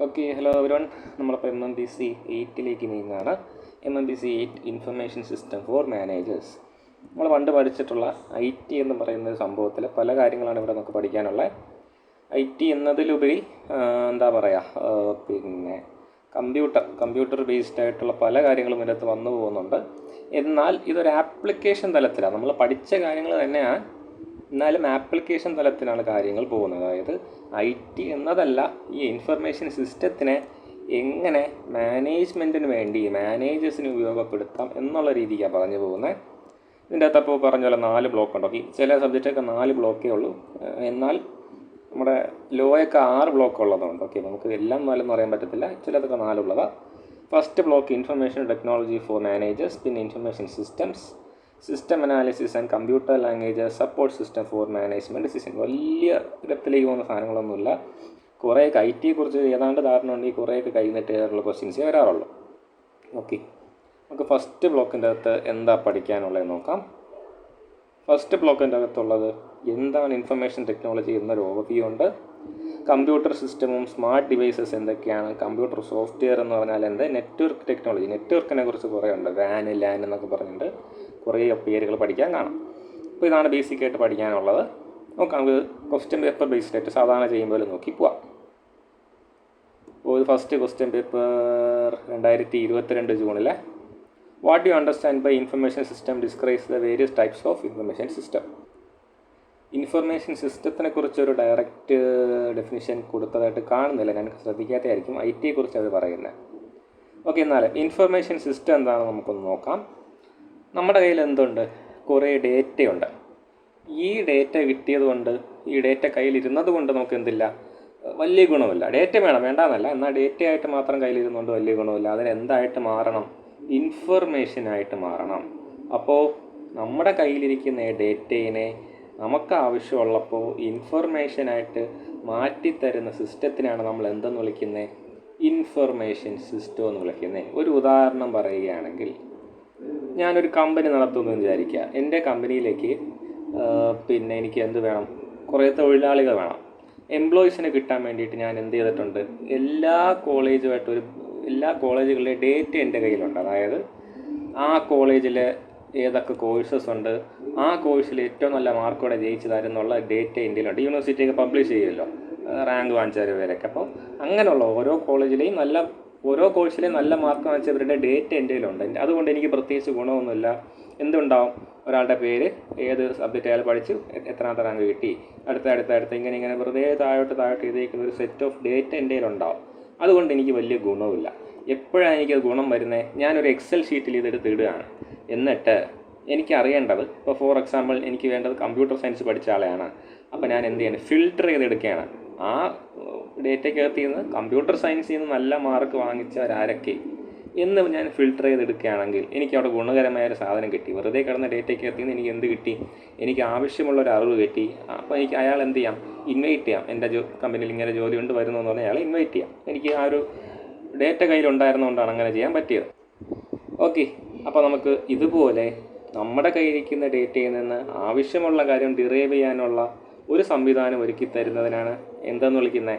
Okay, hello everyone. നമ്മളിപ്പോൾ MMBC 8 നീങ്ങുകയാണ്. MMBC 8 information system for managers. നമ്മൾ പണ്ട് പഠിച്ചിട്ടുള്ള IT എന്ന് പറയുന്ന സംഭവത്തിൽ പല കാര്യങ്ങളാണ് ഇവിടെ നമുക്ക് പഠിക്കാനുള്ളത്. IT എന്നതിലുപരി എന്താ പറയുക, പിന്നെ കമ്പ്യൂട്ടർ ബേസ്ഡ് ആയിട്ടുള്ള പല കാര്യങ്ങളും ഇതിനകത്ത് വന്നു പോകുന്നുണ്ട്. എന്നാൽ ഇതൊരു ആപ്ലിക്കേഷൻ തലത്തിലാണ്. നമ്മൾ പഠിച്ച കാര്യങ്ങൾ തന്നെയാണ്, എന്നാലും ആപ്ലിക്കേഷൻ തലത്തിലാണ് കാര്യങ്ങൾ പോകുന്നത്. അതായത് IT എന്നതല്ല, ഈ ഇൻഫർമേഷൻ സിസ്റ്റത്തിനെ എങ്ങനെ മാനേജ്മെൻറ്റിന് വേണ്ടി മാനേജേഴ്സിന് ഉപയോഗപ്പെടുത്താം എന്നുള്ള രീതിക്കാണ് പറഞ്ഞു പോകുന്നത്. ഇതിൻ്റെ അകത്ത് അപ്പോൾ പറഞ്ഞ പോലെ 4 ബ്ലോക്ക് ഉണ്ട്. ഓക്കെ, ചില സബ്ജക്റ്റൊക്കെ 4 ബ്ലോക്കേ ഉള്ളൂ, എന്നാൽ നമ്മുടെ ലോയൊക്കെ 6 ബ്ലോക്ക് ഉള്ളതുകൊണ്ട് ഓക്കെ, നമുക്ക് എല്ലാം 4 എന്ന് പറയാൻ പറ്റത്തില്ല, ചിലതൊക്കെ 4 ഉള്ളതാണ്. First block information technology for managers, പിന്നെ information systems, system analysis and computer language support system for management decision. വലിയ ഡെപ്തിലേക്ക് പോകുന്ന സാധനങ്ങളൊന്നുമില്ല. കുറേയൊക്കെ IT കുറിച്ച് ഏതാണ്ട് ധാരണ ഉണ്ടെങ്കിൽ കുറേയൊക്കെ കൈന്നിട്ടുള്ള ക്വസ്റ്റ്യൻസേ വരാറുള്ളൂ. ഓക്കെ, നമുക്ക് ഫസ്റ്റ് ബ്ലോക്കിൻ്റെ അകത്ത് എന്താ പഠിക്കാനുള്ളതെന്ന് നോക്കാം. ഫസ്റ്റ് ബ്ലോക്കിൻ്റെ അകത്തുള്ളത് എന്താണ് ഇൻഫർമേഷൻ ടെക്നോളജി എന്നൊരു ഓവർവ്യൂ ഉണ്ട്. കമ്പ്യൂട്ടർ സിസ്റ്റമും സ്മാർട്ട് ഡിവൈസസ് എന്തൊക്കെയാണ്, കമ്പ്യൂട്ടർ സോഫ്റ്റ്വെയർ എന്ന് പറഞ്ഞാൽ എന്ത്, നെറ്റ്വർക്ക് ടെക്നോളജി, നെറ്റ്വർക്കിനെ കുറിച്ച് കുറേ ഉണ്ട്, WAN LAN എന്നൊക്കെ പറഞ്ഞിട്ട് കുറേ പേരുകൾ പഠിക്കാൻ കാണാം. അപ്പോൾ ഇതാണ് ബേസിക്കായിട്ട് പഠിക്കാനുള്ളത്. നോക്കാം, നമുക്ക് ക്വസ്റ്റ്യൻ പേപ്പർ ബേസ്ഡ് ആയിട്ട് സാധാരണ ചെയ്യുമ്പോൾ നോക്കി പോവാം. അപ്പോൾ ഫസ്റ്റ് ക്വസ്റ്റ്യൻ പേപ്പർ 2022 ജൂണിലെ what you understand by information system describes the various types of information system. Information സിസ്റ്റത്തിനെ കുറിച്ചൊരു ഡയറക്റ്റ് ഡെഫിനിഷൻ കൊടുത്തതായിട്ട് കാണുന്നില്ല, ഞാൻ ശ്രദ്ധിക്കാത്തതായിരിക്കും. IT കുറിച്ച് അത് പറയുന്നത്. ഓക്കെ, എന്നാലും ഇൻഫർമേഷൻ സിസ്റ്റം എന്താണെന്ന് നമുക്കൊന്ന് നോക്കാം. നമ്മുടെ കയ്യിൽ എന്തുണ്ട്, കുറേ ഡേറ്റയുണ്ട്. ഈ ഡേറ്റ കിട്ടിയത് കൊണ്ട്, ഈ ഡേറ്റ കയ്യിലിരുന്നത് കൊണ്ട് നമുക്ക് എന്തില്ല, വലിയ ഗുണമില്ല. ഡേറ്റ വേണ്ടാന്നല്ല, എന്നാൽ ഡേറ്റയായിട്ട് മാത്രം കയ്യിലിരുന്നുകൊണ്ട് വലിയ ഗുണമില്ല. അതിനെന്തായിട്ട് മാറണം, ഇൻഫർമേഷനായിട്ട് മാറണം. അപ്പോൾ നമ്മുടെ കയ്യിലിരിക്കുന്ന ഡേറ്റയിനെ നമുക്ക് ആവശ്യമുള്ളപ്പോൾ ഇൻഫർമേഷനായിട്ട് മാറ്റിത്തരുന്ന സിസ്റ്റത്തിനാണ് നമ്മൾ എന്തെന്ന് വിളിക്കുന്നത്, ഇൻഫർമേഷൻ സിസ്റ്റം എന്ന് വിളിക്കുന്നത്. ഒരു ഉദാഹരണം പറയുകയാണെങ്കിൽ, ഞാനൊരു കമ്പനി നടത്തുമെന്ന് വിചാരിക്കുക. എൻ്റെ കമ്പനിയിലേക്ക് പിന്നെ എനിക്ക് എന്ത് വേണം, കുറേ തൊഴിലാളികൾ വേണം. എംപ്ലോയീസിനെ കിട്ടാൻ വേണ്ടിയിട്ട് ഞാൻ എന്ത് ചെയ്തിട്ടുണ്ട്, എല്ലാ കോളേജുകളിലെ ഡേറ്റ എൻ്റെ കയ്യിലുണ്ട്. അതായത് ആ കോളേജിൽ ഏതൊക്കെ കോഴ്സസ് ഉണ്ട്, ആ കോഴ്സിൽ ഏറ്റവും നല്ല മാർക്കോടെ ജയിച്ചതായിരുന്നുള്ള ഡേറ്റ ഇന്ത്യയിലുണ്ട്. യൂണിവേഴ്സിറ്റിയൊക്കെ പബ്ലിഷ് ചെയ്യുമല്ലോ റാങ്ക് വാങ്ങിച്ചവർ വരെയൊക്കെ. അപ്പോൾ അങ്ങനെയുള്ള ഓരോ കോഴ്സിലെയും നല്ല മാർക്ക് വാങ്ങിച്ചവരുടെ ഡേറ്റ എൻ്റെ കയ്യിലുണ്ട്. അതുകൊണ്ട് എനിക്ക് പ്രത്യേകിച്ച് ഗുണമൊന്നുമില്ല. എന്തുണ്ടാവും, ഒരാളുടെ പേര്, ഏത് സബ്ജക്റ്റ് അയാൾ പഠിച്ചു, എത്രാമത്തെ റാങ്ക് കിട്ടി, അടുത്ത ഇങ്ങനെ വെറുതെ താഴോട്ട് ചെയ്തേക്കുന്ന ഒരു സെറ്റ് ഓഫ് ഡേറ്റ എൻ്റെ കയ്യിലുണ്ടാവും. അതുകൊണ്ട് എനിക്ക് വലിയ ഗുണമില്ല. എപ്പോഴാണ് എനിക്കത് ഗുണം വരുന്നത്, ഞാനൊരു എക്സൽ ഷീറ്റിൽ ഇതെടുത്ത് ഇടുകയാണ്. എന്നിട്ട് എനിക്കറിയേണ്ടത്, ഇപ്പോൾ ഫോർ എക്സാമ്പിൾ എനിക്ക് വേണ്ടത് കമ്പ്യൂട്ടർ സയൻസ് പഠിച്ച ആളെയാണ്. അപ്പോൾ ഞാൻ എന്ത് ചെയ്യണം, ഫിൽട്ടർ ചെയ്തെടുക്കുകയാണ്. ആ ഡേറ്റയ്ക്കകത്ത് നിന്ന് കമ്പ്യൂട്ടർ സയൻസിൽ നിന്ന് നല്ല മാർക്ക് വാങ്ങിച്ചവരാരൊക്കെ എന്ന് ഞാൻ ഫിൽട്ടർ ചെയ്തെടുക്കുകയാണെങ്കിൽ എനിക്ക് അവിടെ ഗുണകരമായൊരു സാധനം കിട്ടി. വെറുതെ കിടന്ന ഡേറ്റയ്ക്കകത്ത് നിന്ന് എനിക്ക് എന്ത് കിട്ടി, എനിക്ക് ആവശ്യമുള്ളൊരു അറിവ് കിട്ടി. അപ്പോൾ എനിക്ക് അയാൾ എന്ത് ചെയ്യാം, ഇൻവൈറ്റ് ചെയ്യാം. എൻ്റെ കമ്പനിയിൽ ഇങ്ങനെ ജോലി കൊണ്ട് വരുന്നു എന്ന് പറഞ്ഞാൽ അയാളെ ഇൻവൈറ്റ് ചെയ്യാം. എനിക്ക് ആ ഒരു ഡേറ്റ കയ്യിലുണ്ടായിരുന്നുകൊണ്ടാണ് അങ്ങനെ ചെയ്യാൻ പറ്റിയത്. ഓക്കെ, അപ്പോൾ നമുക്ക് ഇതുപോലെ നമ്മുടെ കയ്യിരിക്കുന്ന ഡേറ്റയിൽ നിന്ന് ആവശ്യമുള്ള കാര്യം ഡിറൈവ് ചെയ്യാനുള്ള ഒരു സംവിധാനം ഒരുക്കി തരുന്നതിനാണ് എന്തെന്ന് വിളിക്കുന്നത്,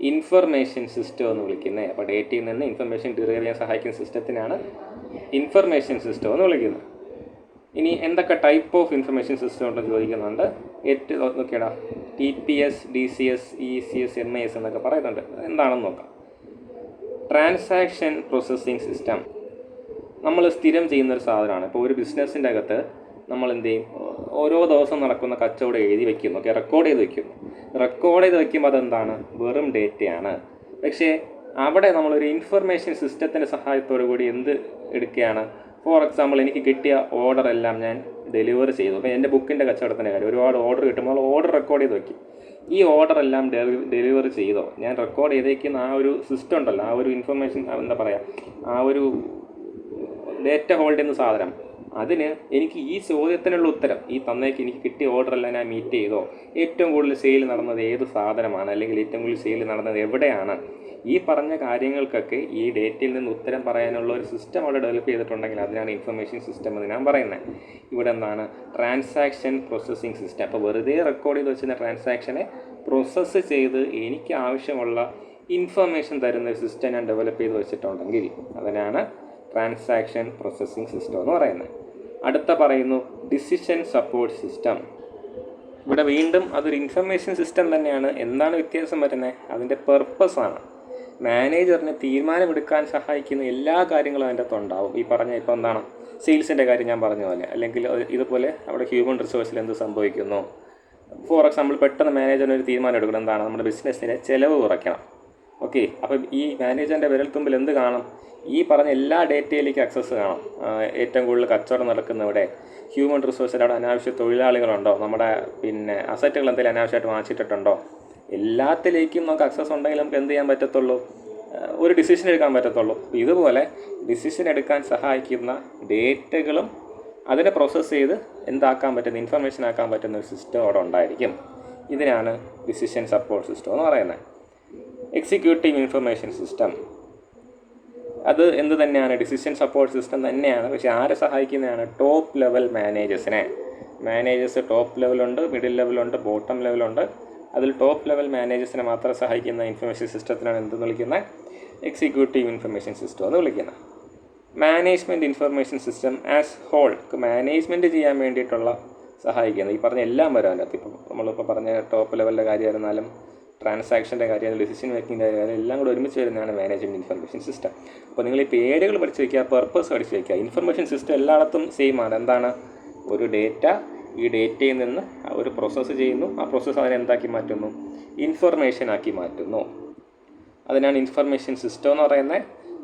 ഇൻഫർമേഷൻ സിസ്റ്റം എന്ന് വിളിക്കുന്നത്. അപ്പോൾ ഡേറ്റയിൽ നിന്ന് ഇൻഫർമേഷൻ ഡിറൈവ് ചെയ്യാൻ സഹായിക്കുന്ന സിസ്റ്റത്തിനാണ് ഇൻഫർമേഷൻ സിസ്റ്റം എന്ന് വിളിക്കുന്നത്. ഇനി എന്തൊക്കെ ടൈപ്പ് ഓഫ് ഇൻഫർമേഷൻ സിസ്റ്റം ഉണ്ടെന്ന് ചോദിക്കുന്നുണ്ട്. നോക്കിയടാ, TPS, DCS, ECS, MIS എന്നൊക്കെ പറയുന്നുണ്ട്. എന്താണെന്ന് നോക്കാം. ട്രാൻസാക്ഷൻ പ്രോസസ്സിംഗ് സിസ്റ്റം നമ്മൾ സ്ഥിരം ചെയ്യുന്നൊരു സാധനമാണ്. ഇപ്പോൾ ഒരു ബിസിനസ്സിൻ്റെ അകത്ത് നമ്മൾ എന്ത് ചെയ്യും, ഓരോ ദിവസം നടക്കുന്ന കച്ചവടം എഴുതി വയ്ക്കുന്നു, ഓക്കെ, റെക്കോർഡ് ചെയ്ത് വയ്ക്കുമ്പോൾ അതെന്താണ്, വെറും ഡേറ്റയാണ്. പക്ഷേ അവിടെ നമ്മളൊരു ഇൻഫർമേഷൻ സിസ്റ്റത്തിൻ്റെ സഹായത്തോടു കൂടി എന്ത് എടുക്കുകയാണ്, ഫോർ എക്സാമ്പിൾ എനിക്ക് കിട്ടിയ ഓർഡർ എല്ലാം ഞാൻ ഡെലിവർ ചെയ്തു. അപ്പോൾ എൻ്റെ ബുക്കിൻ്റെ കച്ചവടത്തിൻ്റെ കാര്യം, ഒരുപാട് ഓർഡർ കിട്ടുമ്പോൾ ഓർഡർ റെക്കോർഡ് ചെയ്ത് വയ്ക്കും. ഈ ഓർഡർ എല്ലാം ഡെലിവർ ചെയ്തോ, ഞാൻ റെക്കോർഡ് ചെയ്തേക്കുന്ന ആ ഒരു സിസ്റ്റം ഉണ്ടല്ലോ, ആ ഒരു ഇൻഫർമേഷൻ എന്താ പറയുക, ആ ഒരു ഡേറ്റ ഹോൾഡ് ചെയ്യുന്ന സാധനം, അതിന് എനിക്ക് ഈ ചോദ്യത്തിനുള്ള ഉത്തരം, ഈ തന്നേക്ക് എനിക്ക് കിട്ടിയ ഓർഡറെല്ലാം ഞാൻ മീറ്റ് ചെയ്തോ, ഏറ്റവും കൂടുതൽ സെയിൽ നടന്നത് ഏത് സാധനമാണ്, അല്ലെങ്കിൽ ഏറ്റവും കൂടുതൽ സെയിൽ നടന്നത് എവിടെയാണ്, ഈ പറഞ്ഞ കാര്യങ്ങൾക്കൊക്കെ ഈ ഡേറ്റയിൽ നിന്ന് ഉത്തരം പറയാനുള്ള ഒരു സിസ്റ്റം അവിടെ ഡെവലപ്പ് ചെയ്തിട്ടുണ്ടെങ്കിൽ അതിനാണ് ഇൻഫർമേഷൻ സിസ്റ്റം എന്ന് ഞാൻ പറയുന്നത്. ഇവിടെ എന്താണ്, ട്രാൻസാക്ഷൻ പ്രോസസ്സിംഗ് സിസ്റ്റം. അപ്പോൾ വെറുതെ റെക്കോർഡ് ചെയ്ത് വെച്ചിരുന്ന ട്രാൻസാക്ഷനെ പ്രോസസ്സ് ചെയ്ത് എനിക്ക് ആവശ്യമുള്ള ഇൻഫർമേഷൻ തരുന്ന ഒരു സിസ്റ്റം ഞാൻ ഡെവലപ്പ് ചെയ്ത് വെച്ചിട്ടുണ്ടെങ്കിൽ അതിനാണ് ട്രാൻസാക്ഷൻ പ്രോസസ്സിംഗ് സിസ്റ്റം എന്ന് പറയുന്നത്. അടുത്ത പറയുന്നു ഡിസിഷൻ സപ്പോർട്ട് സിസ്റ്റം. ഇവിടെ വീണ്ടും അതൊരു ഇൻഫർമേഷൻ സിസ്റ്റം തന്നെയാണ്. എന്താണ് വ്യത്യാസം വരുന്നത്? അതിൻ്റെ പെർപ്പസാണ്. മാനേജറിന് തീരുമാനമെടുക്കാൻ സഹായിക്കുന്ന എല്ലാ കാര്യങ്ങളും അതിൻ്റെ അകത്തുണ്ടാവും. ഈ പറഞ്ഞ ഇപ്പോൾ എന്താണ് സെയിൽസിൻ്റെ കാര്യം ഞാൻ പറഞ്ഞ പോലെ, അല്ലെങ്കിൽ ഇതുപോലെ അവിടെ ഹ്യൂമൻ റിസോഴ്സിൽ എന്ത് സംഭവിക്കുന്നു. ഫോർ എക്സാമ്പിൾ പെട്ടെന്ന് മാനേജറിന് ഒരു തീരുമാനം എടുക്കണം, എന്താണ് നമ്മുടെ ബിസിനസ്സിൻ്റെ ചിലവ് കുറയ്ക്കണം. ഓക്കെ, അപ്പം ഈ മാനേജറിൻ്റെ വിരൽത്തുമ്പിൽ എന്ത് കാണും? ഈ പറഞ്ഞ എല്ലാ ഡേറ്റയിലേക്ക് അക്സസ് കാണും. ഏറ്റവും കൂടുതൽ കച്ചവടം നടക്കുന്നവിടെ ഹ്യൂമൻ റിസോഴ്സിൽ അവിടെ അനാവശ്യ തൊഴിലാളികളുണ്ടോ, നമ്മുടെ അസറ്റുകൾ എന്തെങ്കിലും അനാവശ്യമായിട്ട് വാങ്ങിച്ചിട്ടുണ്ടോ, എല്ലാത്തിലേക്കും നമുക്ക് അക്സസ് ഉണ്ടെങ്കിൽ നമുക്ക് എന്ത് ചെയ്യാൻ പറ്റത്തുള്ളൂ? ഒരു ഡിസിഷൻ എടുക്കാൻ പറ്റത്തുള്ളൂ. ഇതുപോലെ ഡിസിഷൻ എടുക്കാൻ സഹായിക്കുന്ന ഡേറ്റകളും അതിനെ പ്രോസസ്സ് ചെയ്ത് എന്താക്കാൻ പറ്റുന്ന ഇൻഫർമേഷൻ ആക്കാൻ പറ്റുന്ന ഒരു സിസ്റ്റം അവിടെ ഉണ്ടായിരിക്കും. ഇതിനാണ് ഡിസിഷൻ സപ്പോർട്ട് സിസ്റ്റം എന്ന് പറയുന്നത്. എക്സിക്യൂട്ടീവ് ഇൻഫർമേഷൻ സിസ്റ്റം അത് എന്ത് തന്നെയാണ്? ഡിസിഷൻ സപ്പോർട്ട് സിസ്റ്റം തന്നെയാണ്. പക്ഷേ ആരെ സഹായിക്കുന്നതാണ്? ടോപ്പ് ലെവൽ മാനേജേഴ്സിനെ. മാനേജേഴ്സ് ടോപ്പ് ലെവലുണ്ട്, മിഡിൽ ലെവലുണ്ട്, ബോട്ടം ലെവലുണ്ട്. അതിൽ ടോപ്പ് ലെവൽ മാനേജേഴ്സിനെ മാത്രം സഹായിക്കുന്ന ഇൻഫർമേഷൻ സിസ്റ്റത്തിനാണ് എന്തെന്ന് വിളിക്കുന്നത്? എക്സിക്യൂട്ടീവ് ഇൻഫർമേഷൻ സിസ്റ്റം എന്ന് വിളിക്കുന്നത്. Management information system as whole, management ചെയ്യാൻ വേണ്ടിയിട്ടുള്ള സഹായിക്കുന്നത്. ഈ പറഞ്ഞ എല്ലാം വരും അതിനകത്ത്. ഇപ്പോൾ നമ്മളിപ്പോൾ പറഞ്ഞ ടോപ്പ് ലെവലിൻ്റെ കാര്യമായിരുന്നാലും ട്രാൻസാക്ഷൻ്റെ കാര്യം, ഡിസിഷൻ മേക്കിങ്ങിൻ്റെ കാര്യം എല്ലാം കൂടെ ഒരുമിച്ച് വരുന്നതാണ് മാനേജ്മെൻറ്റ് ഇൻഫർമേഷൻ സിസ്റ്റം. അപ്പോൾ നിങ്ങൾ ഈ പേരുകൾ പഠിച്ച് വയ്ക്കുക, പെർപ്പസ് പഠിച്ച് വയ്ക്കുക. ഇൻഫർമേഷൻ സിസ്റ്റം എല്ലായിടത്തും സെയിം ആണ്. എന്താണ്? ഒരു ഡേറ്റ, ഈ ഡേറ്റയിൽ നിന്ന് ഒരു പ്രോസസ്സ് ചെയ്യുന്നു, ആ പ്രോസസ്സ് അതിനെ എന്താക്കി മാറ്റുന്നു? ഇൻഫർമേഷൻ ആക്കി മാറ്റുന്നു. അതിനാണ് ഇൻഫർമേഷൻ സിസ്റ്റം എന്ന് പറയുന്നത്.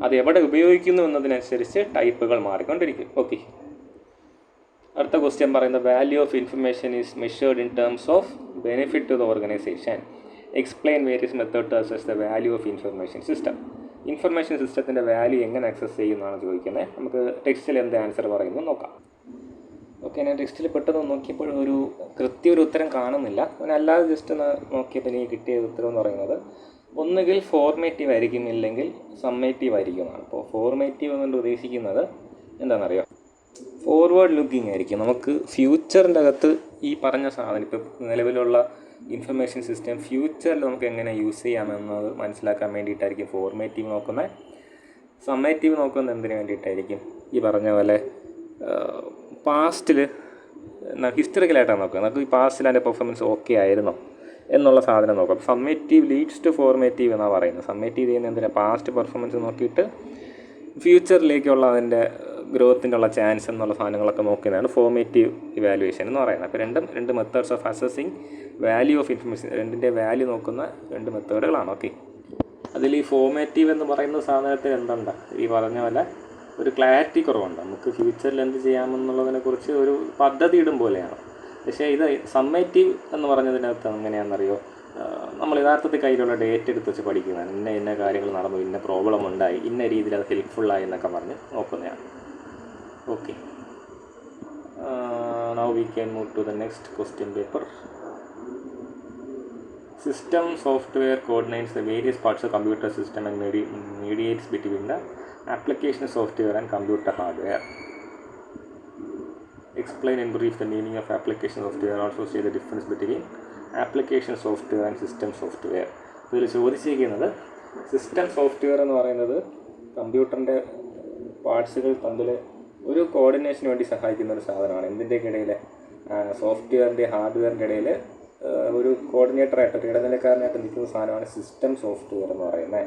അത് എവിടെ ഉപയോഗിക്കുന്നു എന്നതിനനുസരിച്ച് ടൈപ്പുകൾ മാറിക്കൊണ്ടിരിക്കും. ഓക്കെ, അടുത്ത ക്വസ്റ്റ്യൻ പറയുന്നത് value of information is measured in terms of benefit to the organisation. Explain various method to assess the value of information system. Information സിസ്റ്റത്തിൻ്റെ വാല്യൂ എങ്ങനെ അക്സസ് ചെയ്യുന്നതാണ് ചോദിക്കുന്നത്. നമുക്ക് ടെക്സ്റ്റിൽ എന്ത് ആൻസർ പറയുന്നു നോക്കാം. ഓക്കെ, ഞാൻ ടെക്സ്റ്റിൽ പെട്ടെന്ന് നോക്കിയപ്പോൾ ഒരു ഉത്തരം കാണുന്നില്ല. അല്ലാതെ ജസ്റ്റ് ഒന്ന് നോക്കിയപ്പോൾ എനിക്ക് കിട്ടിയ ഉത്തരം എന്ന് പറയുന്നത് ഒന്നുകിൽ ഫോർമേറ്റീവ് ആയിരിക്കും, ഇല്ലെങ്കിൽ സമ്മേറ്റീവ് ആയിരിക്കുമെന്നാണ്. അപ്പോൾ ഫോർമേറ്റീവ് എന്നുകൊണ്ട് ഉദ്ദേശിക്കുന്നത് എന്താണെന്നറിയോ? ഫോർവേഡ് ലുക്കിംഗ് ആയിരിക്കും. നമുക്ക് ഫ്യൂച്ചറിൻ്റെ അകത്ത് ഈ പറഞ്ഞ സാധനം, ഇപ്പോൾ നിലവിലുള്ള ഇൻഫർമേഷൻ സിസ്റ്റം ഫ്യൂച്ചറിൽ നമുക്ക് എങ്ങനെ യൂസ് ചെയ്യാമെന്നത് മനസ്സിലാക്കാൻ വേണ്ടിയിട്ടായിരിക്കും ഫോർമേറ്റീവ് നോക്കുന്നത്. സമ്മേറ്റീവ് നോക്കുന്നത് എന്തിനു വേണ്ടിയിട്ടായിരിക്കും? ഈ പറഞ്ഞ പോലെ പാസ്റ്റിൽ ഹിസ്റ്ററിക്കലായിട്ടാണ് നോക്കുക. നമുക്ക് ഈ പാസ്റ്റിൽ അതിൻ്റെ പെർഫോമൻസ് ഓക്കെ ആയിരുന്നോ എന്നുള്ള സാധനം നോക്കാം. സമ്മേറ്റീവ് ലീഡ്സ് ടു ഫോർമേറ്റീവ് എന്നാണ് പറയുന്നത്. സമ്മേറ്റീവ് ചെയ്യുന്ന എന്തിനാണ്? പാസ്റ്റ് പെർഫോമൻസ് നോക്കിയിട്ട് ഫ്യൂച്ചറിലേക്കുള്ള അതിൻ്റെ ഗ്രോത്തിൻ്റെ ഉള്ള ചാൻസ് എന്നുള്ള സാധനങ്ങളൊക്കെ നോക്കുന്നതാണ് ഫോർമേറ്റീവ് ഇവാലുവേഷൻ എന്ന് പറയുന്നത്. അപ്പോൾ രണ്ട് methods of assessing value of information, രണ്ടിൻ്റെ വാല്യൂ നോക്കുന്ന രണ്ട് മെത്തേഡുകളാണ്. ഓക്കെ, അതിൽ ഈ ഫോർമേറ്റീവ് എന്ന് പറയുന്ന സാധനത്തിൽ എന്തുണ്ട്? ഈ പറഞ്ഞ പോലെ ഒരു ക്ലാരിറ്റി കുറവുണ്ട്. നമുക്ക് ഫ്യൂച്ചറിൽ എന്ത് ചെയ്യാമെന്നുള്ളതിനെക്കുറിച്ച് ഒരു പദ്ധതി ഇടും പോലെയാണ്. പക്ഷേ ഇത് സമ്മേറ്റീവ് എന്ന് പറഞ്ഞതിനകത്ത് എങ്ങനെയാണെന്നറിയോ? നമ്മൾ യഥാർത്ഥത്തിൽ കയ്യിലുള്ള ഡേറ്റ് എടുത്ത് വെച്ച് പഠിക്കുന്നതാണ്. ഇന്ന കാര്യങ്ങൾ നടന്നു, ഇന്ന പ്രോബ്ലം ഉണ്ടായി, ഇന്ന രീതിയിൽ അത് ഹെൽപ്ഫുള്ളായി എന്നൊക്കെ പറഞ്ഞ് നോക്കുന്നതാണ്. Okay, now we can move to the next question paper. System software coordinates the various parts of computer system and mediates between the application software and computer hardware. Explain in brief the meaning of application software. Also say the difference between application software and system software. ഇതിൽ ചോദിച്ചിരിക്കുന്നത് system software എന്ന് പറയുന്നത് കമ്പ്യൂട്ടറിൻ്റെ പാർട്സുകൾ തമ്മിൽ ഒരു കോർഡിനേഷന് വേണ്ടി സഹായിക്കുന്ന ഒരു സാധനമാണ്. എന്തിൻ്റെയൊക്കെ ഇടയിൽ? സോഫ്റ്റ്വെയറിൻ്റെ ഹാർഡ്വെയറിൻ്റെ ഇടയിൽ ഒരു കോർഡിനേറ്ററായിട്ട്, ഒരു ഇടനിലക്കാരനായിട്ട് നിൽക്കുന്ന സാധനമാണ് സിസ്റ്റം സോഫ്റ്റ്വെയർ എന്ന് പറയുന്നത്.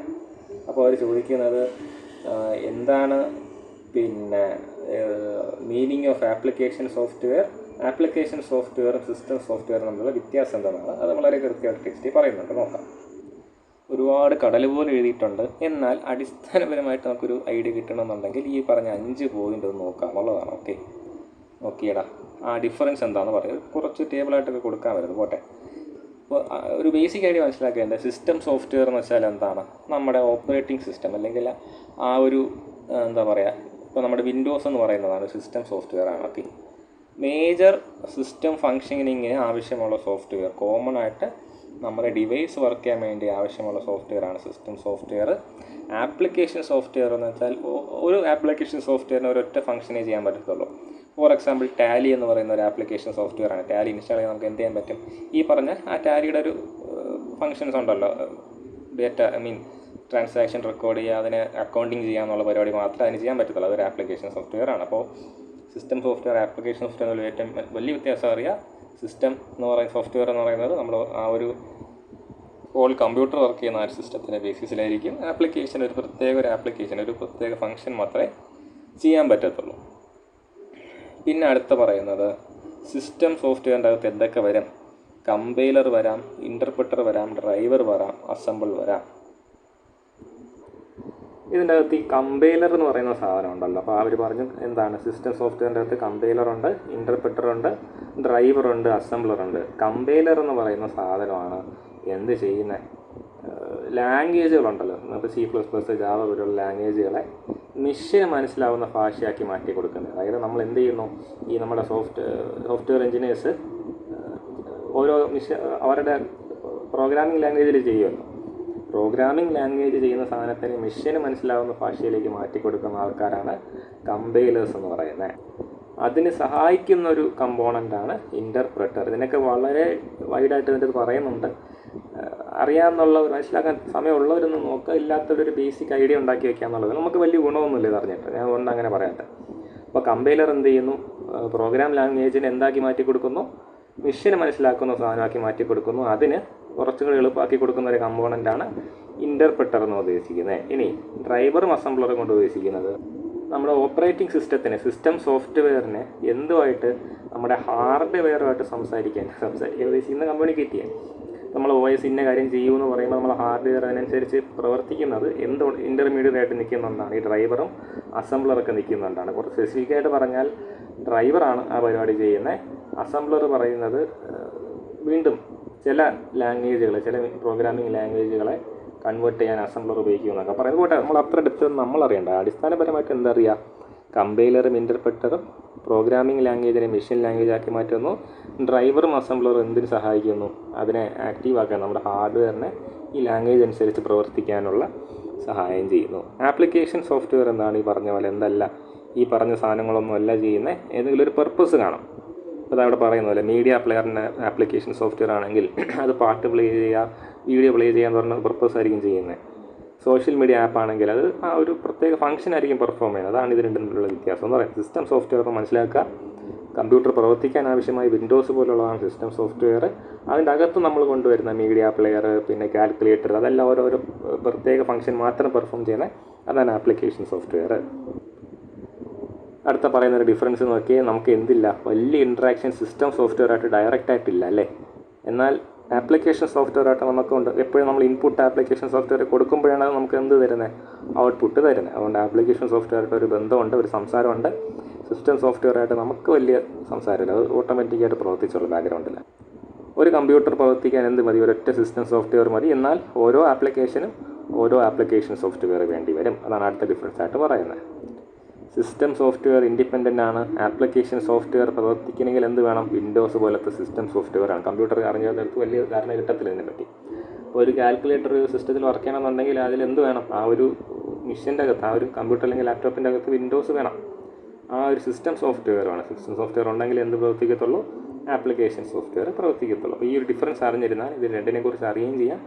അപ്പോൾ അവർ ചോദിക്കുന്നത് എന്താണ് മീനിങ് ഓഫ് ആപ്ലിക്കേഷൻ സോഫ്റ്റ്വെയറും സിസ്റ്റം സോഫ്റ്റ്വെയറും തമ്മിലുള്ള വ്യത്യാസം എന്താണെന്നാണ്. അത് വളരെ കൃത്യമായിട്ട് ടെക്സ്റ്റിൽ പറയുന്നുണ്ട്. നോക്കാം. ഒരുപാട് കടൽ പോലെ എഴുതിയിട്ടുണ്ട്. എന്നാൽ അടിസ്ഥാനപരമായിട്ട് നമുക്കൊരു ഐഡിയ കിട്ടണമെന്നുണ്ടെങ്കിൽ ഈ പറഞ്ഞ 5 പോയിൻ്റ് ഒന്ന് നോക്കാം എന്നുള്ളതാണ്. ഓക്കെ, നോക്കിയടാ ആ ഡിഫറൻസ് എന്താണെന്ന് പറയുന്നത് കുറച്ച് ടേബിളായിട്ടൊക്കെ കൊടുക്കാൻ വരുന്നത് പോട്ടെ. അപ്പോൾ ഒരു ബേസിക് ഐഡിയ മനസ്സിലാക്കേണ്ടത് സിസ്റ്റം സോഫ്റ്റ്വെയർ എന്ന് വെച്ചാൽ എന്താണ്? നമ്മുടെ ഓപ്പറേറ്റിംഗ് സിസ്റ്റം, അല്ലെങ്കിൽ ആ ഒരു എന്താ പറയുക, ഇപ്പോൾ നമ്മുടെ വിൻഡോസ് എന്ന് പറയുന്നതാണ് സിസ്റ്റം സോഫ്റ്റ്വെയർ ആണ്. ഓക്കെ, മേജർ സിസ്റ്റം ഫങ്ഷനിങ്ങിന് ആവശ്യമുള്ള സോഫ്റ്റ്വെയർ, കോമൺ ആയിട്ട് നമ്മുടെ ഡിവൈസ് വർക്ക് ചെയ്യാൻ വേണ്ടി ആവശ്യമുള്ള സോഫ്റ്റ്വെയറാണ് സിസ്റ്റം സോഫ്റ്റ്വെയർ. ആപ്ലിക്കേഷൻ സോഫ്റ്റ്വെയർ എന്ന് വെച്ചാൽ ഒരു ആപ്ലിക്കേഷൻ സോഫ്റ്റ്വെയറിന് ഒരൊറ്റ ഫംഗ്ഷനേ ചെയ്യാൻ പറ്റത്തുള്ളൂ. ഫോർ എക്സാമ്പിൾ ടാലി എന്ന് പറയുന്ന ഒരു ആപ്ലിക്കേഷൻ സോഫ്റ്റ്വെയർ ആണ്. ടാലി ഇൻസ്റ്റാൾ ചെയ്യാൻ നമുക്ക് എന്ത് ചെയ്യാൻ പറ്റും? ഈ പറഞ്ഞ ആ ടാലിയുടെ ഒരു ഫങ്ഷൻസ് ഉണ്ടല്ലോ, ഡേറ്റ ട്രാൻസാക്ഷൻ റെക്കോർഡ് ചെയ്യുക, അതിന് അക്കൗണ്ടിങ് ചെയ്യാന്നുള്ള പരിപാടി മാത്രമേ അതിന് ചെയ്യാൻ പറ്റത്തുള്ളൂ. അതൊരു ആപ്ലിക്കേഷൻ സോഫ്റ്റ്വെയർ ആണ്. അപ്പോൾ സിസ്റ്റം സോഫ്റ്റ്വെയർ ആപ്ലിക്കേഷൻ സോഫ്റ്റ്വെയർ ഏറ്റവും വലിയ വ്യത്യാസം അറിയുക. സിസ്റ്റം എന്ന് പറയുന്ന സോഫ്റ്റ്വെയർ എന്ന് പറയുന്നത് നമ്മൾ ആ ഒരു ഹോൾ കമ്പ്യൂട്ടർ വർക്ക് ചെയ്യുന്ന ആ ഒരു സിസ്റ്റത്തിൻ്റെ ബേസിസിലായിരിക്കും. ആപ്ലിക്കേഷൻ ഒരു പ്രത്യേക ഫംഗ്ഷൻ മാത്രമേ ചെയ്യാൻ പറ്റത്തുള്ളൂ. പിന്നെ അടുത്ത പറയുന്നത് സിസ്റ്റം സോഫ്റ്റ്വെയറിൻ്റെ അകത്ത് എന്തൊക്കെ വരും? കമ്പൈലർ വരാം, ഇൻ്റർപ്രിറ്റർ വരാം, ഡ്രൈവർ വരാം, അസംബിൾ വരാം. ഇതിൻ്റെ അകത്ത് ഈ കമ്പൈലർ എന്ന് പറയുന്ന സാധനം ഉണ്ടല്ലോ. അപ്പോൾ അവർ പറഞ്ഞു എന്താണ്, സിസ്റ്റം സോഫ്റ്റ്വെയറിൻ്റെ അകത്ത് കമ്പൈലറുണ്ട്, ഇൻ്റർപ്രിറ്ററുണ്ട്, ഡ്രൈവറുണ്ട്, അസംബ്ലറുണ്ട്. കമ്പൈലർ എന്ന് പറയുന്ന സാധനമാണ് എന്ത് ചെയ്യുന്നത്? ലാംഗ്വേജുകളുണ്ടല്ലോ, ഇപ്പോൾ C++, ജാവ പോലുള്ള ലാംഗ്വേജുകളെ മെഷീന് മനസ്സിലാവുന്ന ഭാഷയാക്കി മാറ്റി കൊടുക്കുന്നത്. അതായത് നമ്മൾ എന്ത് ചെയ്യുന്നു, ഈ നമ്മുടെ സോഫ്റ്റ്വെയർ എഞ്ചിനീയേഴ്സ് ഓരോ അവരുടെ പ്രോഗ്രാമിംഗ് ലാംഗ്വേജിൽ ചെയ്യുമല്ലോ. പ്രോഗ്രാമിംഗ് ലാംഗ്വേജ് ചെയ്യുന്ന സാധനത്തിന് മെഷീന് മനസ്സിലാവുന്ന ഭാഷയിലേക്ക് മാറ്റി കൊടുക്കുന്ന ആൾക്കാരാണ് കമ്പൈലേഴ്സ് എന്ന് പറയുന്നത്. അതിന് സഹായിക്കുന്ന ഒരു കമ്പോണൻ്റാണ് ഇൻ്റർപ്രിറ്റർ. ഇതിനൊക്കെ വളരെ വൈഡായിട്ട് ഇതിൻ്റെ പറയുന്നുണ്ട്. മനസ്സിലാക്കാൻ സമയമുള്ളവരൊന്നും നോക്കുക, ഇല്ലാത്തവരൊരു ബേസിക് ഐഡിയ ഉണ്ടാക്കി വയ്ക്കുക എന്നുള്ളത് നമുക്ക് വലിയ ഗുണമൊന്നുമില്ല ഇത് അറിഞ്ഞിട്ട്. ഞാൻ അതുകൊണ്ട് അങ്ങനെ പറയാത്ത. അപ്പോൾ കമ്പൈലർ എന്ത് ചെയ്യുന്നു? പ്രോഗ്രാം ലാംഗ്വേജിനെ എന്താക്കി മാറ്റി കൊടുക്കുന്നു? മെഷീന് മനസ്സിലാക്കുന്ന സാധനമാക്കി മാറ്റി കൊടുക്കുന്നു. അതിന് കുറച്ചുകൂടി എളുപ്പമാക്കി കൊടുക്കുന്ന ഒരു കമ്പോണൻ്റാണ് ഇൻ്റർപ്രിറ്റർ എന്ന് ഉദ്ദേശിക്കുന്നത്. ഇനി ഡ്രൈവറും അസംബ്ലറും കൊണ്ട് ഉദ്ദേശിക്കുന്നത് നമ്മുടെ ഓപ്പറേറ്റിംഗ് സിസ്റ്റം സോഫ്റ്റ്വെയറിനെ എന്തുമായിട്ട് നമ്മുടെ ഹാർഡ്വെയറുമായിട്ട് സംസാരിക്കാൻ ഉദ്ദേശിക്കുന്ന കമ്മ്യൂണിക്കേറ്റ് ചെയ്യാൻ. നമ്മൾ OS ഇന്ന കാര്യം ചെയ്യുമെന്ന് പറയുമ്പോൾ നമ്മൾ ഹാർഡ്വെയർ അതിനനുസരിച്ച് പ്രവർത്തിക്കുന്നത് ഇൻ്റർമീഡിയറ്റ് ആയിട്ട് നിൽക്കുന്നുണ്ടാണ്. ഈ ഡ്രൈവറും അസംബ്ലറൊക്കെ നിൽക്കുന്നുണ്ടാണ്. കുറച്ച് സ്പെസിഫിക്കായിട്ട് പറഞ്ഞാൽ ഡ്രൈവറാണ് ആ പരിപാടി ചെയ്യുന്നത്. അസംബ്ലർ പറയുന്നത് വീണ്ടും ചില പ്രോഗ്രാമിംഗ് ലാംഗ്വേജുകളെ കൺവേർട്ട് ചെയ്യാൻ അസംബ്ലർ ഉപയോഗിക്കുമെന്നൊക്കെ പറയുന്നത്. പോട്ടെ, നമ്മൾ അത്ര ഡെപ്ത് നമ്മൾ അറിയണ്ട. അടിസ്ഥാനപരമായിട്ട് എന്താ അറിയുക? കമ്പൈലറും ഇൻ്റർപ്രിറ്ററും പ്രോഗ്രാമിംഗ് ലാംഗ്വേജിനെ മെഷീൻ ലാംഗ്വേജ് ആക്കി മാറ്റുന്നു. ഡ്രൈവറും അസംബ്ലറും എന്തിന് സഹായിക്കുന്നു? അതിനെ ആക്റ്റീവാക്കാൻ, നമ്മുടെ ഹാർഡ്വെയറിനെ ഈ ലാംഗ്വേജ് അനുസരിച്ച് പ്രവർത്തിക്കാനുള്ള സഹായം ചെയ്യുന്നു. ആപ്ലിക്കേഷൻ സോഫ്റ്റ്വെയർ എന്താണ്? ഈ പറഞ്ഞ പോലെ എന്തല്ല, ഈ പറഞ്ഞ സാധനങ്ങളൊന്നും അല്ല ചെയ്യുന്നത്. ഏതെങ്കിലും ഒരു പർപ്പസ് കാണും. അപ്പോൾ അതവിടെ പറയുന്ന പോലെ മീഡിയ പ്ലെയറിൻ്റെ ആപ്ലിക്കേഷൻ സോഫ്റ്റ്വെയർ ആണെങ്കിൽ അത് പാട്ട് പ്ലേ ചെയ്യുക, വീഡിയോ പ്ലേ ചെയ്യാന്ന് പറഞ്ഞ പർപ്പസ് ആയിരിക്കും ചെയ്യുന്നത്. സോഷ്യൽ മീഡിയ ആപ്പ് ആണെങ്കിൽ അത് ആ ഒരു പ്രത്യേക ഫംഗ്ഷൻ ആയിരിക്കും പെർഫോം ചെയ്യുന്നത്. അതാണ് ഇത് രണ്ടും തമ്മിലുള്ള വ്യത്യാസം എന്ന് പറയുന്നത്. സിസ്റ്റം സോഫ്റ്റ്വെയർ മനസ്സിലാക്കുക, കമ്പ്യൂട്ടർ പ്രവർത്തിക്കാൻ ആവശ്യമായ വിൻഡോസ് പോലുള്ളതാണ് സിസ്റ്റം സോഫ്റ്റ്വെയർ. അതിൻ്റെ അകത്ത് നമ്മൾ കൊണ്ടുവരുന്ന മീഡിയ പ്ലെയർ, പിന്നെ കാൽക്കുലേറ്റർ, അതെല്ലാം ഓരോരോ പ്രത്യേക ഫംഗ്ഷൻ മാത്രം പെർഫോം ചെയ്യുന്നത്. അതാണ് ആപ്ലിക്കേഷൻ സോഫ്റ്റ്വെയർ. അടുത്ത പറയുന്നൊരു ഡിഫറൻസ് നോക്കിയാൽ നമുക്ക് എന്തില്ല, വലിയ ഇൻട്രാക്ഷൻ സിസ്റ്റം സോഫ്റ്റ്വെയറായിട്ട് ഡയറക്റ്റായിട്ടില്ല അല്ലേ. എന്നാൽ ആപ്ലിക്കേഷൻ സോഫ്റ്റ്വെയറായിട്ട് നമുക്കുണ്ട്. എപ്പോഴും നമ്മൾ ഇൻപുട്ട് ആപ്ലിക്കേഷൻ സോഫ്റ്റ്വെയർ കൊടുക്കുമ്പോഴാണ് നമുക്ക് എന്ത് തരുന്നത്? ഔട്ട്പുട്ട് തരുന്നത്. അതുകൊണ്ട് ആപ്ലിക്കേഷൻ സോഫ്റ്റ്വെയറായിട്ട് ഒരു ബന്ധമുണ്ട്, ഒരു സംസാരമുണ്ട്. സിസ്റ്റം സോഫ്റ്റ്വെയറായിട്ട് നമുക്ക് വലിയ സംസാരമില്ല, അത് ഓട്ടോമാറ്റിക്കായിട്ട് പ്രവർത്തിച്ചുള്ള ബാക്ക്ഗ്രൗണ്ടിൽ. ഒരു കമ്പ്യൂട്ടർ പ്രവർത്തിക്കാൻ എന്ത് മതി? ഒരൊറ്റ സിസ്റ്റം സോഫ്റ്റ്വെയർ മതി. എന്നാൽ ഓരോ ആപ്ലിക്കേഷനും ഓരോ ആപ്ലിക്കേഷൻ സോഫ്റ്റ്വെയർ വേണ്ടി വരും. അതാണ് അടുത്ത ഡിഫറൻസ് ആയിട്ട് പറയുന്നത്. സിസ്റ്റം സോഫ്റ്റ്വെയർ ഇൻഡിപെൻഡൻ്റ് ആണ്. ആപ്ലിക്കേഷൻ സോഫ്റ്റ്വെയർ പ്രവർത്തിക്കണമെങ്കിൽ എന്ത് വേണം? വിൻഡോസ് പോലത്തെ സിസ്റ്റം സോഫ്റ്റ്വെയർ ആണ്. കമ്പ്യൂട്ടർ അറിഞ്ഞെടുത്ത് വലിയ ധാരണ കിട്ടത്തില്ല ഇതിനെപ്പറ്റി. അപ്പോൾ ഒരു കാൽക്കുലേറ്റർ സിസ്റ്റത്തിൽ വർക്ക് ചെയ്യണമെന്നുണ്ടെങ്കിൽ അതിലെന്ത് വേണം? ആ ഒരു മെഷീൻ്റെ അകത്ത്, ആ ഒരു കമ്പ്യൂട്ടർ അല്ലെങ്കിൽ ലാപ്ടോപ്പിൻ്റെ അകത്ത് വിൻഡോസ് വേണം. ആ ഒരു സിസ്റ്റം സോഫ്റ്റ്വെയറാണ്. സിസ്റ്റം സോഫ്റ്റ്വെയർ ഉണ്ടെങ്കിൽ എന്ത് പ്രവർത്തിക്കത്തുള്ളൂ? Application software പ്രവർത്തിക്കത്തുള്ളൂ. അപ്പോൾ ഈ ഒരു ഡിഫറൻസ് അറിഞ്ഞിരുന്നാൽ ഇത് രണ്ടിനെ കുറിച്ച് അറിയുകയും ചെയ്യാം.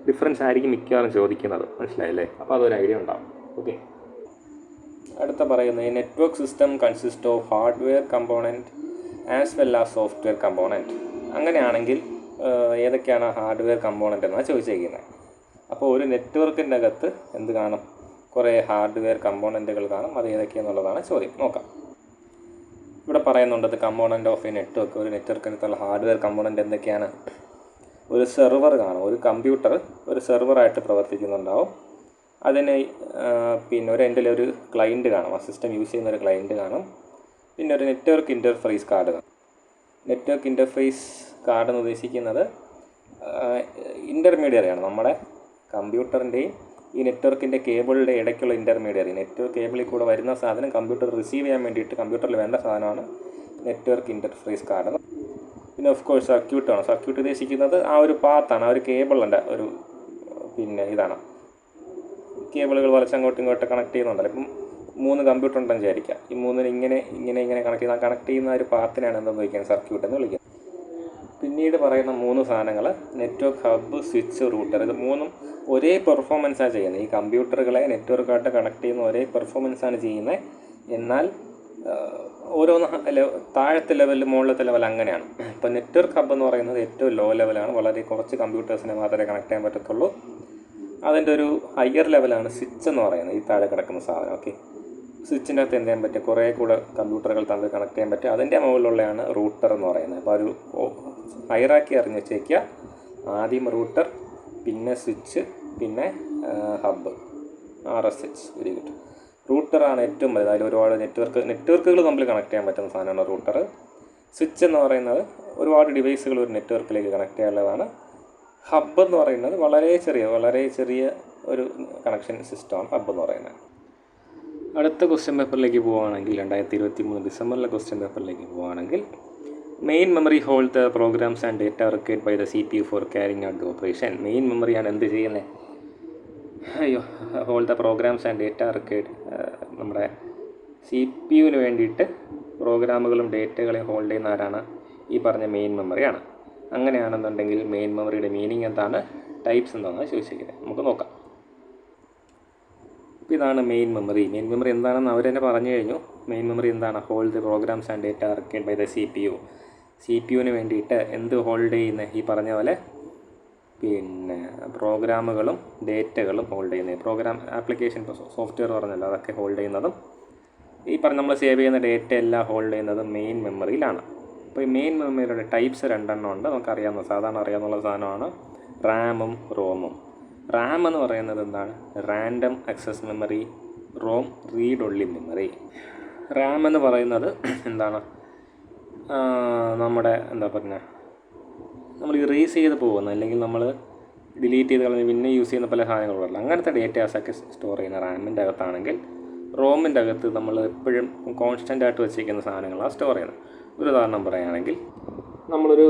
ഡിഫറൻസ് ആയിരിക്കും മിക്കവാറും ചോദിക്കുന്നത്. മനസ്സിലായില്ലേ? അപ്പോൾ അതൊരു ഐഡിയ ഉണ്ടാവും. ഓക്കെ. അടുത്ത പറയുന്നത് network system consist of hardware component as well as software component. അങ്ങനെയാണെങ്കിൽ ഏതൊക്കെയാണ് ഹാർഡ്വെയർ കമ്പോണൻറ്റ് എന്നാണ് ചോദിച്ചിരിക്കുന്നത്. അപ്പോൾ ഒരു നെറ്റ്വർക്കിൻ്റെ അകത്ത് എന്ത് കാണും? കുറേ ഹാർഡ്വെയർ കമ്പോണൻറ്റുകൾ കാണും. അത് ഏതൊക്കെയാണെന്നുള്ളതാണ് ചോദ്യം. നോക്കാം. ഇവിടെ പറയുന്നുണ്ട് കമ്പോണൻറ്റ് ഓഫ് എ നെറ്റ്വർക്ക്. ഒരു നെറ്റ്വർക്കിനകത്തുള്ള ഹാർഡ്വെയർ കമ്പോണൻറ്റ് എന്തൊക്കെയാണ്? ഒരു സെർവർ കാണും. ഒരു കമ്പ്യൂട്ടർ ഒരു സെർവറായിട്ട് പ്രവർത്തിക്കുന്നുണ്ടാവും. അതിന് പിന്നെ ഒരു എൻഡിൽ ഒരു ക്ലയൻറ്റ് കാണും. ആ സിസ്റ്റം യൂസ് ചെയ്യുന്ന ഒരു ക്ലയൻറ്റ് കാണും. പിന്നെ ഒരു നെറ്റ്വർക്ക് ഇൻ്റർഫേസ് കാർഡ് കാണും. നെറ്റ്വർക്ക് ഇൻ്റർഫേസ് കാർഡ് എന്ന് ഉദ്ദേശിക്കുന്നത് ഇൻ്റർമീഡിയറിയാണ്. നമ്മുടെ കമ്പ്യൂട്ടറിൻ്റെയും ഈ നെറ്റ്വർക്കിൻ്റെ കേബിളിൻ്റെ ഇടയ്ക്കുള്ള ഇൻ്റർമീഡിയറി. നെറ്റ്വർക്ക് കേബിളിൽ കൂടെ വരുന്ന സാധനം കമ്പ്യൂട്ടർ റിസീവ് ചെയ്യാൻ വേണ്ടിയിട്ട് കമ്പ്യൂട്ടറിൽ വേണ്ട സാധനമാണ് നെറ്റ്വർക്ക് ഇൻ്റർഫേസ് കാർഡ്. പിന്നെ ഓഫ് കോഴ്സ് സർക്യൂട്ടാണ്. സർക്യൂട്ട് ഉദ്ദേശിക്കുന്നത് ആ ഒരു പാത്താണ്, ആ ഒരു കേബിളുണ്ട്, ഒരു പിന്നെ ഇതാണ്. കേബിളുകൾ വലിച്ച് അങ്ങോട്ടും ഇങ്ങോട്ട് കണക്ട് ചെയ്യുന്നുണ്ടല്ലോ. ഇപ്പം 3 കമ്പ്യൂട്ടർ ഉണ്ടെന്ന് വിചാരിക്കുക. ഈ 3 ഇങ്ങനെ കണക്ട് ചെയ്യുന്ന ഒരു പാത്തിനാണ് എന്താണെന്ന് വിളിക്കുന്നത്? സർക്യൂട്ട് എന്ന് വിളിക്കുന്നത്. പിന്നീട് പറയുന്ന 3 സാധനങ്ങൾ നെറ്റ്വർക്ക് ഹബ്ബ്, സ്വിച്ച്, റൂട്ടർ. ഇത് 3 ഒരേ പെർഫോമൻസാണ് ചെയ്യുന്നത്. ഈ കമ്പ്യൂട്ടറുകളെ നെറ്റ്വർക്കായിട്ട് കണക്ട് ചെയ്യുന്ന ഒരേ പെർഫോമൻസാണ് ചെയ്യുന്നത്. എന്നാൽ ഓരോന്ന് താഴത്തെ ലെവൽ മുകളിലത്തെ ലെവൽ അങ്ങനെയാണ്. ഇപ്പോൾ നെറ്റ്വർക്ക് ഹബ്ബ് എന്ന് പറയുന്നത് ഏറ്റവും ലോ ലെവലാണ്. വളരെ കുറച്ച് കമ്പ്യൂട്ടേഴ്സിനെ മാത്രമേ കണക്ട് ചെയ്യാൻ പറ്റത്തുള്ളൂ. അതിൻ്റെ ഒരു ഹയർ ലെവലാണ് സ്വിച്ച് എന്ന് പറയുന്നത്, ഈ താഴെ കിടക്കുന്ന സാധനം. ഓക്കെ, സ്വിച്ചിൻ്റെ അകത്ത് എന്ത് ചെയ്യാൻ പറ്റും, കുറേ കൂടെ കമ്പ്യൂട്ടറുകൾ തമ്മിൽ കണക്ട് ചെയ്യാൻ പറ്റും. അതിൻ്റെ മുകളിലുള്ളതാണ് റൂട്ടർ എന്ന് പറയുന്നത്. അപ്പോൾ ഒരു ഹൈറാക്കി അറിഞ്ഞ് വെച്ചേക്കുക. ആദ്യം റൂട്ടർ, പിന്നെ സ്വിച്ച്, പിന്നെ ഹബ്ബ്, RSH. Very good. റൂട്ടറാണ് ഏറ്റവും വലുത്. അതിൽ ഒരുപാട് നെറ്റ്വർക്കുകൾ തമ്മിൽ കണക്ട് ചെയ്യാൻ പറ്റുന്ന സാധനമാണ് റൂട്ടർ. സ്വിച്ച് എന്ന് പറയുന്നത് ഒരുപാട് ഡിവൈസുകൾ ഒരു നെറ്റ്വർക്കിലേക്ക് കണക്ട് ചെയ്യാനുള്ളതാണ്. ഹബ്ബ് എന്ന് പറയുന്നത് വളരെ ചെറിയ ഒരു കണക്ഷൻ സിസ്റ്റമാണ് ഹബ്ബ് എന്ന് പറയുന്നത്. അടുത്ത ക്വസ്റ്റ്യൻ പേപ്പറിലേക്ക് പോവുകയാണെങ്കിൽ 2023 ഡിസംബറിലെ ക്വസ്റ്റ്യൻ പേപ്പറിലേക്ക് പോവുകയാണെങ്കിൽ main memory hold the programs and data required by the CPU for carrying out the operation. Main മെമ്മറിയാണ് എന്ത് ചെയ്യുന്നത്, hold the programs and data required, നമ്മുടെ CPUവിന് വേണ്ടിയിട്ട് പ്രോഗ്രാമുകളും ഡേറ്റകളെയും ഹോൾഡ് ചെയ്യുന്ന ആരാണ്, ഈ പറഞ്ഞ മെയിൻ മെമ്മറിയാണ്. അങ്ങനെയാണെന്നുണ്ടെങ്കിൽ മെയിൻ മെമ്മറിയുടെ മീനിങ് എന്താണ്, ടൈപ്സ് എന്താണെന്ന് ചോദിച്ചിരിക്കുന്നത്. നമുക്ക് നോക്കാം. അപ്പോൾ ഇതാണ് മെയിൻ മെമ്മറി. മെയിൻ മെമ്മറി എന്താണെന്ന് അവർ തന്നെ പറഞ്ഞു കഴിഞ്ഞു. മെയിൻ മെമ്മറി എന്താണ്, hold the programs and data required by the CPUവിന് വേണ്ടിയിട്ട് എന്ത് ഹോൾഡ് ചെയ്യുന്നത്, ഈ പറഞ്ഞ പോലെ പിന്നെ പ്രോഗ്രാമുകളും ഡേറ്റകളും ഹോൾഡ് ചെയ്യുന്നത്. പ്രോഗ്രാം ആപ്ലിക്കേഷൻ സോഫ്റ്റ്വെയർ പറഞ്ഞല്ലോ, അതൊക്കെ ഹോൾഡ് ചെയ്യുന്നതും ഈ പറഞ്ഞ നമ്മൾ സേവ് ചെയ്യുന്ന ഡേറ്റ എല്ലാം ഹോൾഡ് ചെയ്യുന്നതും മെയിൻ മെമ്മറിയിലാണ്. അപ്പോൾ ഈ മെയിൻ മെമ്മറിയുടെ ടൈപ്സ് 2 ഉണ്ട്. നമുക്കറിയാവുന്ന സാധാരണ അറിയാവുന്ന സാധനമാണ് റാമും റോമും. റാം എന്ന് പറയുന്നത് എന്താണ്, random access memory. Rome read only memory. Ram എന്ന് പറയുന്നത് എന്താണ്, നമ്മുടെ നമ്മൾ ഇറേസ് ചെയ്ത് പോകുന്ന, അല്ലെങ്കിൽ നമ്മൾ ഡിലീറ്റ് ചെയ്ത് കളഞ്ഞ് പിന്നെ യൂസ് ചെയ്യുന്ന പല സാധനങ്ങളുണ്ടല്ലോ, അങ്ങനത്തെ ഡേറ്റാസൊക്കെ സ്റ്റോർ ചെയ്യുന്ന റാമിൻ്റെ അകത്താണെങ്കിൽ റോമിൻ്റെ അകത്ത് നമ്മൾ എപ്പോഴും കോൺസ്റ്റൻ്റായിട്ട് വെച്ചിരിക്കുന്ന സാധനങ്ങളാണ് സ്റ്റോർ ചെയ്യുന്നത്. ഒരു ഉദാഹരണം പറയുകയാണെങ്കിൽ നമ്മളൊരു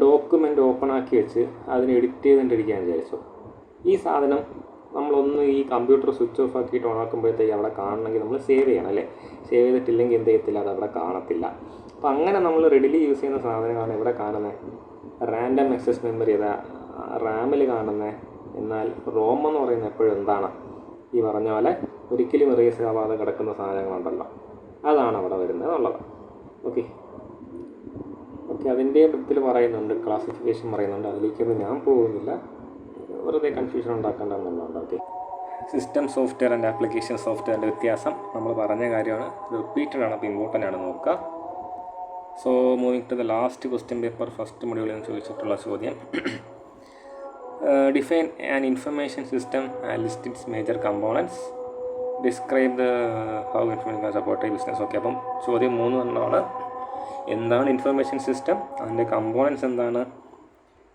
ഡോക്യുമെൻ്റ് ഓപ്പൺ ആക്കി വെച്ച് അതിന് എഡിറ്റ് ചെയ്തുകൊണ്ടിരിക്കുകയെന്ന് വിചാരിച്ചു. ഈ സാധനം നമ്മളൊന്ന് ഈ കമ്പ്യൂട്ടർ സ്വിച്ച് ഓഫ് ആക്കിയിട്ട് ഓണാക്കുമ്പോഴത്തേക്ക് അവിടെ കാണണമെങ്കിൽ നമ്മൾ സേവ് ചെയ്യണം അല്ലേ. സേവ് ചെയ്തിട്ടില്ലെങ്കിൽ എന്ത് ചെയ്യത്തില്ല, അത് അവിടെ കാണത്തില്ല. അപ്പോൾ അങ്ങനെ നമ്മൾ റെഡിലി യൂസ് ചെയ്യുന്ന സാധനങ്ങളാണ് ഇവിടെ കാണുന്നത് റാൻഡം ആക്സസ് മെമ്മറി, അതാ റാമിൽ കാണുന്നത്. എന്നാൽ റോം എന്ന് പറയുന്നത് എപ്പോഴും എന്താണ്, ഈ പറഞ്ഞ പോലെ ഒരിക്കലും ഇറേസ് ആവാതെ കിടക്കുന്ന സാധനങ്ങളുണ്ടല്ലോ, അതാണ് അവിടെ വരുന്നത് എന്നുള്ളത്. ഓക്കെ, അതിൻ്റെ ഇതിൽ പറയുന്നുണ്ട്, ക്ലാസിഫിക്കേഷൻ പറയുന്നുണ്ട്. അതിലേക്കൊന്നും ഞാൻ പോകുന്നില്ല, വെറുതെ കൺഫ്യൂഷൻ ഉണ്ടാക്കേണ്ടതെന്നുണ്ട്. Okay, system software and application സോഫ്റ്റ്വെയറിൻ്റെ വ്യത്യാസം നമ്മൾ പറഞ്ഞ കാര്യമാണ്. റിപ്പീറ്റഡ് ആണ്, അപ്പോൾ ഇമ്പോർട്ടൻ്റ് ആണ്, നോക്കുക. So moving to the last question paper, first മൊഡ്യൂളിൽ നിന്ന് ചോദിച്ചിട്ടുള്ള ചോദ്യം, define an information system and list its major components, describe the how information support business. Okay, അപ്പം ചോദ്യം 3 എണ്ണമാണ്. എന്താണ് ഇൻഫർമേഷൻ സിസ്റ്റം, അതിൻ്റെ കമ്പോണൻസ് എന്താണ്,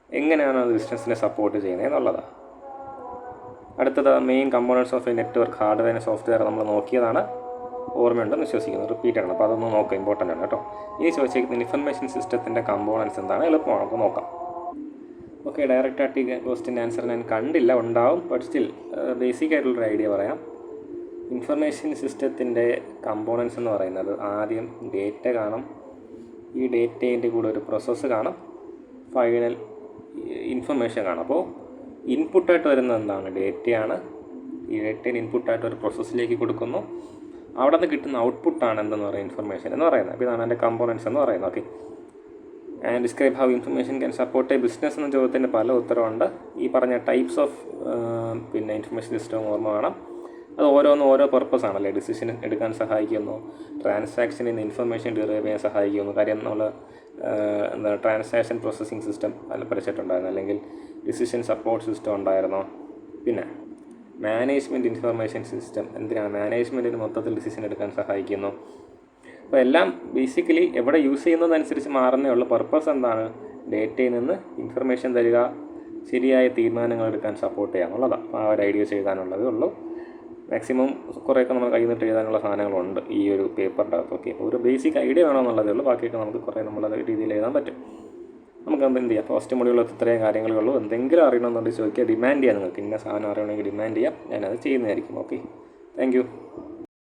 എങ്ങനെയാണ് അത് ബിസിനസ്സിനെ സപ്പോർട്ട് ചെയ്യുന്നത് എന്നുള്ളതാണ്. അടുത്തത് main components of A network, hardware and software നമ്മൾ നോക്കിയതാണ്, ഓർമ്മയുണ്ടെന്ന് വിശ്വസിക്കുന്നു. റിപ്പീറ്റഡ് ആണ്, അപ്പോൾ അതൊന്ന് നോക്കാം, ഇമ്പോർട്ടൻ്റ് ആണ് കേട്ടോ. ഇനി ചോദിച്ചിരിക്കുന്ന ഇൻഫർമേഷൻ സിസ്റ്റത്തിൻ്റെ കമ്പോണൻസ് എന്താണ്, എളുപ്പമാണ്, നമുക്ക് നോക്കാം. ഓക്കെ, ഡയറക്റ്റായിട്ട് ഈ ക്വസ്റ്റ്യൻ്റെ ആൻസർ ഞാൻ കണ്ടില്ല, ഉണ്ടാവും, ബട്ട് സ്റ്റിൽ ബേസിക് ആയിട്ടുള്ളൊരു ഐഡിയ പറയാം. ഇൻഫർമേഷൻ സിസ്റ്റത്തിൻ്റെ കമ്പോണൻസ് എന്ന് പറയുന്നത് ആദ്യം ഡേറ്റ കാണും, ഈ ഡേറ്റേൻ്റെ കൂടെ ഒരു പ്രോസസ്സ് കാണും, ഫൈനൽ ഇൻഫർമേഷൻ കാണും. അപ്പോൾ ഇൻപുട്ടായിട്ട് വരുന്നത് എന്താണ്, ഡേറ്റയാണ്. ഈ ഡേറ്റയിൽ ഇൻപുട്ടായിട്ട് ഒരു പ്രോസസ്സിലേക്ക് കൊടുക്കുന്നു, അവിടെ നിന്ന് കിട്ടുന്ന ഔട്ട്പുട്ടാണ് എന്തെന്ന് പറയുന്നത് ഇൻഫർമേഷൻ എന്ന് പറയുന്നത്. അപ്പോൾ ഇതാണ് എൻ്റെ കമ്പോണൻസ് എന്ന് പറയുന്നത്. Okay, and describe how information can support A business എന്ന ചോദ്യത്തിൻ്റെ പല ഉത്തരവുണ്ട്. ഈ പറഞ്ഞ ടൈപ്സ് ഓഫ് പിന്നെ ഇൻഫർമേഷൻ സിസ്റ്റം ഓർമ്മ വേണം. അത് ഓരോന്നും ഓരോ പർപ്പസ് ആണല്ലേ. ഡിസിഷൻ എടുക്കാൻ സഹായിക്കുന്നു, ട്രാൻസാക്ഷനിൽ നിന്ന് ഇൻഫർമേഷൻ ഡെറിവ് ചെയ്യാൻ സഹായിക്കുന്നു. കാര്യം നമ്മൾ ട്രാൻസാക്ഷൻ പ്രോസസ്സിംഗ് സിസ്റ്റം അതിൽ പഠിച്ചിട്ടുണ്ടായിരുന്നു, അല്ലെങ്കിൽ ഡിസിഷൻ സപ്പോർട്ട് സിസ്റ്റം ഉണ്ടായിരുന്നു. പിന്നെ മാനേജ്മെൻറ്റ് ഇൻഫർമേഷൻ സിസ്റ്റം എന്തിനാണ്, മാനേജ്മെൻറ്റിന് മൊത്തത്തിൽ ഡിസിഷൻ എടുക്കാൻ സഹായിക്കുന്നു. അപ്പോൾ എല്ലാം ബേസിക്കലി എവിടെ യൂസ് ചെയ്യുന്നതനുസരിച്ച് മാറുന്നേ ഉള്ളൂ. പർപ്പസ് എന്താണ്, ഡേറ്റയിൽ നിന്ന് ഇൻഫർമേഷൻ തരിക, ശരിയായ തീരുമാനങ്ങൾ എടുക്കാൻ സപ്പോർട്ട് ചെയ്യുക എന്നുള്ളതാണ്. അപ്പോൾ ആ ഒരു ഐഡിയ ചെയ്താനുള്ളതേ ഉള്ളൂ. മാക്സിമം കുറേയൊക്കെ നമ്മൾ കയ്യിൽ നിന്നിട്ട് എഴുതാനുള്ള സാധനങ്ങളുണ്ട് ഈ ഒരു പേപ്പറിൻ്റെ അകത്ത്. ഓക്കെ, ഒരു ബേസിക് ഐഡിയ വേണമെന്നുള്ളതേ ഉള്ളൂ, ബാക്കിയൊക്കെ നമുക്ക് കുറേ നമ്മളത് രീതിയിൽ എഴുതാൻ പറ്റും. നമുക്ക് എന്ത് ചെയ്യാം, ഫസ്റ്റ് മൊഡ്യൂളിൽ ഇത്രയും കാര്യങ്ങളേ ഉള്ളൂ. എന്തെങ്കിലും അറിയണമെന്നുണ്ടെങ്കിൽ ചോദിക്കുക, ഡിമാൻഡ് ചെയ്യാം. നിങ്ങൾക്ക് ഇന്ന സാധനം അറിയണമെങ്കിൽ ഡിമാൻഡ് ചെയ്യാം, ഞാനത് ചെയ്യുന്നതായിരിക്കും. Okay, thank you.